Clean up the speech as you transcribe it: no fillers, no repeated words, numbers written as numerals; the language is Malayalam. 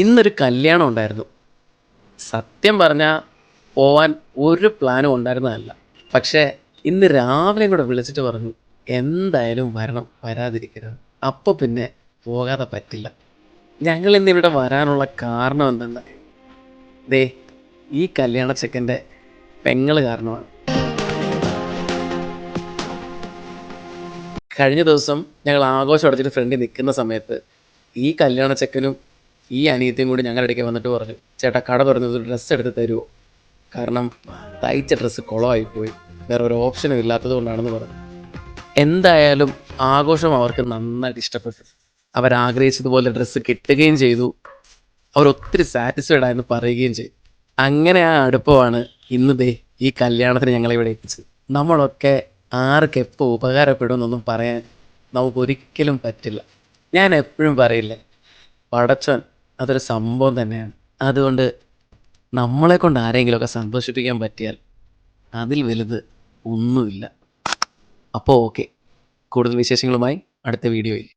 ഇന്നൊരു കല്യാണം ഉണ്ടായിരുന്നു. സത്യം പറഞ്ഞാൽ പോവാൻ ഒരു പ്ലാനും ഉണ്ടായിരുന്നതല്ല. പക്ഷേ ഇന്ന് രാവിലെയും കൂടെ വിളിച്ചിട്ട് പറഞ്ഞു, "എന്തായാലും വരണം, വരാതിരിക്കരുത്." അപ്പോൾ പിന്നെ പോകാതെ പറ്റില്ല. ഞങ്ങളിന്ന് ഇവിടെ വരാനുള്ള കാരണം എന്തെന്ന്, ദേ ഈ കല്യാണ ചെക്കൻ്റെ പെങ്ങള് കാരണമാണ്. കഴിഞ്ഞ ദിവസം ഞങ്ങൾ ആഘോഷം അടച്ചിട്ട് ഫ്രണ്ടിൽ നിൽക്കുന്ന സമയത്ത് ഈ കല്യാണ ചെക്കനും ഈ അനിയത്തിയും കൂടി ഞങ്ങളുടെ ഇടയ്ക്ക് വന്നിട്ട് പറഞ്ഞു, ചേട്ടാ കട തുറന്നത് ഡ്രസ്സ് എടുത്ത് തരുമോ, കാരണം തയ്ച്ച ഡ്രസ്സ് കുളമായിപ്പോയി, വേറെ ഒരു ഓപ്ഷനും ഇല്ലാത്തത് കൊണ്ടാണെന്ന് പറഞ്ഞു. എന്തായാലും ആഘോഷം അവർക്ക് നന്നായിട്ട് ഇഷ്ടപ്പെട്ടു. അവരാഗ്രഹിച്ചതുപോലെ ഡ്രസ്സ് കിട്ടുകയും ചെയ്തു. അവരൊത്തിരി സാറ്റിസ്ഫൈഡ് ആയെന്ന് പറയുകയും ചെയ്തു. അങ്ങനെ ആ അടുപ്പമാണ് ഇന്ന് ദേ ഈ കല്യാണത്തിന് ഞങ്ങളെ ഇവിടെ എത്തിച്ചത്. നമ്മളൊക്കെ ആർക്ക് എപ്പോൾ ഉപകാരപ്പെടുമെന്നൊന്നും പറയാൻ നമുക്കൊരിക്കലും പറ്റില്ല. ഞാൻ എപ്പോഴും പറയില്ലേ, പടച്ചോൻ അതൊരു സംഭവം തന്നെയാണ്. അതുകൊണ്ട് നമ്മളെ കൊണ്ട് ആരെങ്കിലുമൊക്കെ സന്തോഷിപ്പിക്കാൻ പറ്റിയാൽ അതിൽ വലുത് ഒന്നുമില്ല. അപ്പോൾ ഓക്കെ, കൂടുതൽ വിശേഷങ്ങളുമായി അടുത്ത വീഡിയോയിൽ.